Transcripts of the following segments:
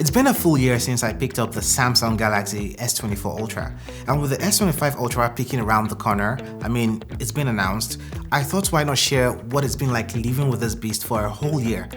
It's been a full year since I picked up the Samsung Galaxy S24 Ultra, and with the S25 Ultra peeking around the corner, it's been announced, I thought why not share what it's been like living with this beast for a whole year.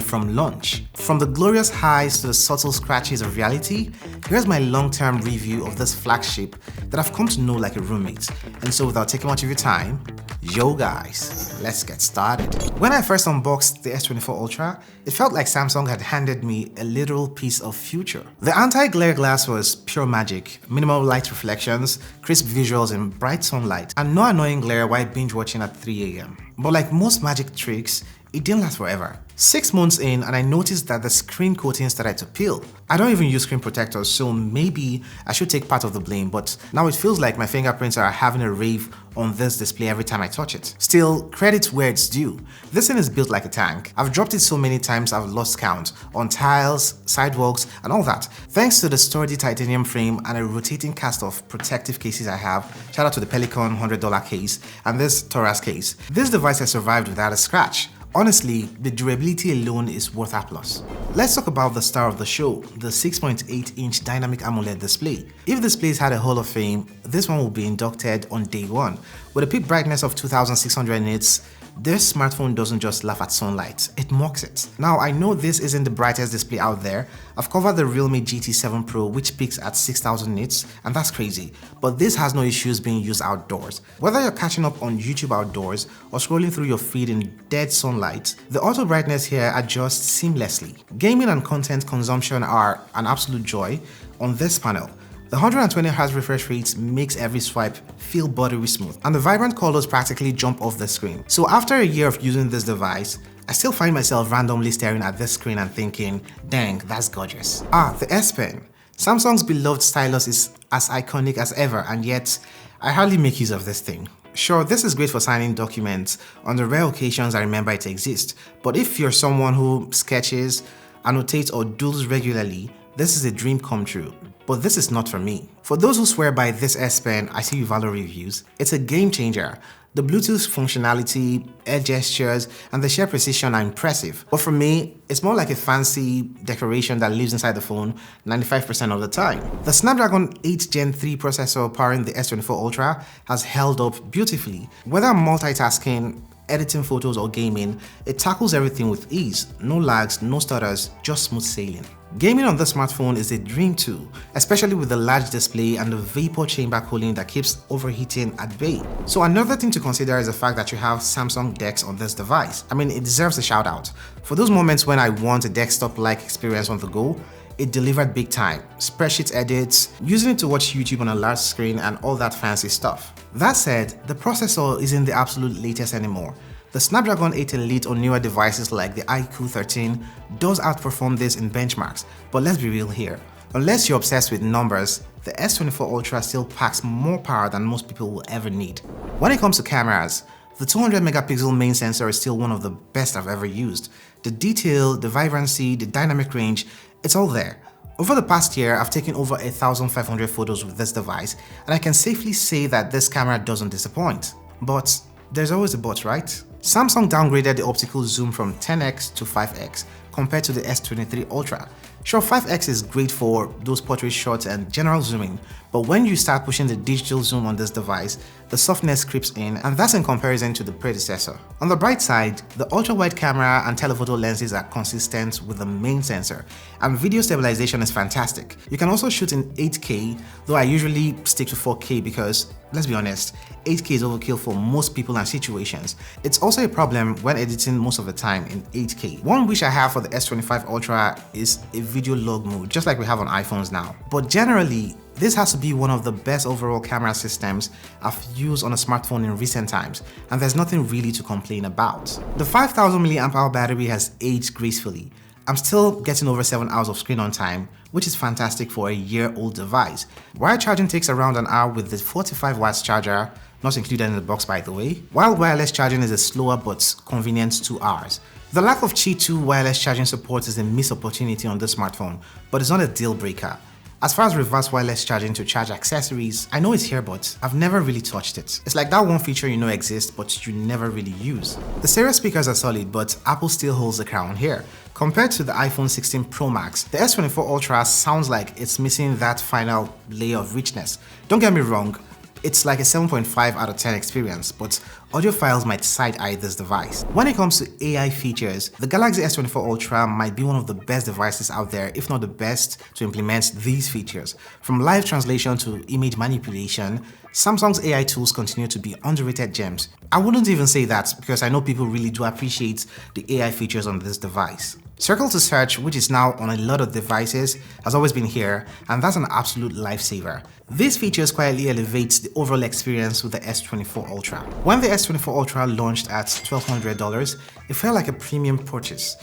From launch. From the glorious highs to the subtle scratches of reality, here's my long-term review of this flagship that I've come to know like a roommate. And so without taking much of your time, yo guys, let's get started. When I first unboxed the S24 Ultra, it felt like Samsung had handed me a literal piece of future. The anti-glare glass was pure magic, minimal light reflections, crisp visuals in bright sunlight, and no annoying glare while binge watching at 3 AM. But like most magic tricks, it didn't last forever. 6 months in and I noticed that the screen coating started to peel. I don't even use screen protectors, so maybe I should take part of the blame, but now it feels like my fingerprints are having a rave on this display every time I touch it. Still, credit where it's due. This thing is built like a tank. I've dropped it so many times I've lost count, on tiles, sidewalks, and all that. Thanks to the sturdy titanium frame and a rotating cast of protective cases I have, shout out to the Pelican $100 case and this Taurus case, this device has survived without a scratch. Honestly, the durability alone is worth a plus. Let's talk about the star of the show, the 6.8-inch dynamic AMOLED display. If displays had a Hall of Fame, this one will be inducted on day one. With a peak brightness of 2600 nits, this smartphone doesn't just laugh at sunlight, it mocks it. Now, I know this isn't the brightest display out there. I've covered the Realme GT7 Pro, which peaks at 6000 nits, and that's crazy. But this has no issues being used outdoors. Whether you're catching up on YouTube outdoors or scrolling through your feed in dead sunlight, the auto brightness here adjusts seamlessly. Gaming and content consumption are an absolute joy on this panel. The 120Hz refresh rate makes every swipe feel buttery smooth, and the vibrant colors practically jump off the screen. So after a year of using this device, I still find myself randomly staring at this screen and thinking, dang, that's gorgeous. The S Pen. Samsung's beloved stylus is as iconic as ever, and yet I hardly make use of this thing. Sure, this is great for signing documents on the rare occasions I remember it exists, but if you're someone who sketches, annotates, or doodles regularly, this is a dream come true. But this is not for me. For those who swear by this S Pen, I see Valo reviews. It's a game changer. The Bluetooth functionality, air gestures, and the sheer precision are impressive. But for me, it's more like a fancy decoration that lives inside the phone 95% of the time. The Snapdragon 8 Gen 3 processor powering the S24 Ultra has held up beautifully. Whether I'm multitasking, editing photos, or gaming, it tackles everything with ease. No lags, no stutters, just smooth sailing. Gaming on this smartphone is a dream too, especially with the large display and the vapor chamber cooling that keeps overheating at bay. So another thing to consider is the fact that you have Samsung DeX on this device. It deserves a shout out. For those moments when I want a desktop-like experience on the go, it delivered big time. Spreadsheet edits, using it to watch YouTube on a large screen, and all that fancy stuff. That said, the processor isn't the absolute latest anymore. The Snapdragon 8 Elite on newer devices like the iQOO 13 does outperform this in benchmarks, but let's be real here. Unless you're obsessed with numbers, the S24 Ultra still packs more power than most people will ever need. When it comes to cameras, the 200 megapixel main sensor is still one of the best I've ever used. The detail, the vibrancy, the dynamic range, it's all there. Over the past year, I've taken over 1,500 photos with this device, and I can safely say that this camera doesn't disappoint. But there's always a but, right? Samsung downgraded the optical zoom from 10x to 5x compared to the S23 Ultra. Sure, 5x is great for those portrait shots and general zooming, but when you start pushing the digital zoom on this device, the softness creeps in, and that's in comparison to the predecessor. On the bright side, the ultra-wide camera and telephoto lenses are consistent with the main sensor, and video stabilization is fantastic. You can also shoot in 8K, though I usually stick to 4K because, let's be honest, 8K is overkill for most people and situations. It's also a problem when editing most of the time in 8K. One wish I have for the S25 Ultra is a video log mode, just like we have on iPhones now. But generally, this has to be one of the best overall camera systems I've used on a smartphone in recent times, and there's nothing really to complain about. The 5000 mAh battery has aged gracefully. I'm still getting over 7 hours of screen on time, which is fantastic for a year-old device. Wired charging takes around an hour with the 45 watts charger, not included in the box by the way, while wireless charging is a slower but convenient 2 hours. The lack of Qi 2 wireless charging support is a missed opportunity on this smartphone, but it's not a deal breaker. As far as reverse wireless charging to charge accessories, I know it's here, but I've never really touched it. It's like that one feature you know exists, but you never really use. The stereo speakers are solid, but Apple still holds the crown here. Compared to the iPhone 16 Pro Max, the S24 Ultra sounds like it's missing that final layer of richness. Don't get me wrong, it's like a 7.5 out of 10 experience, but audiophiles might side-eye this device. When it comes to AI features, the Galaxy S24 Ultra might be one of the best devices out there, if not the best, to implement these features. From live translation to image manipulation, Samsung's AI tools continue to be underrated gems. I wouldn't even say that because I know people really do appreciate the AI features on this device. Circle to search, which is now on a lot of devices, has always been here, and that's an absolute lifesaver. These features quietly elevates the overall experience with the S24 Ultra. When the S24 Ultra launched at $1,200, it felt like a premium purchase.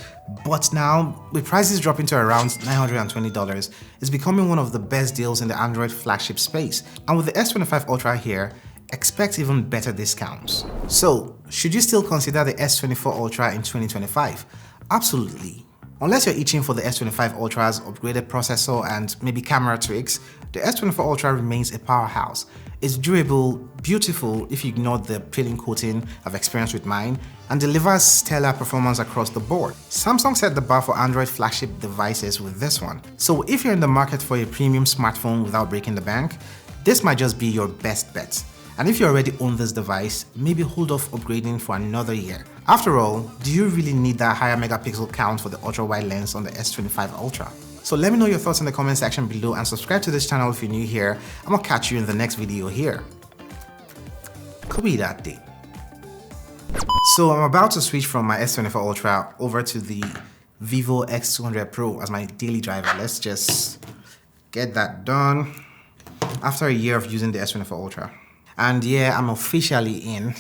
But now, with prices dropping to around $920, it's becoming one of the best deals in the Android flagship space. And with the S25 Ultra here, expect even better discounts. So, should you still consider the S24 Ultra in 2025? Absolutely. Unless you're itching for the S25 Ultra's upgraded processor and maybe camera tweaks, the S24 Ultra remains a powerhouse. It's durable, beautiful if you ignore the peeling coating I've experienced with mine, and delivers stellar performance across the board. Samsung set the bar for Android flagship devices with this one. So if you're in the market for a premium smartphone without breaking the bank, this might just be your best bet. And if you already own this device, maybe hold off upgrading for another year. After all, do you really need that higher megapixel count for the ultra-wide lens on the S25 Ultra? So let me know your thoughts in the comment section below and subscribe to this channel if you're new here. I'm gonna catch you in the next video here. Could be that day. So I'm about to switch from my S24 Ultra over to the Vivo X200 Pro as my daily driver. Let's just get that done after a year of using the S24 Ultra. And yeah, I'm officially in.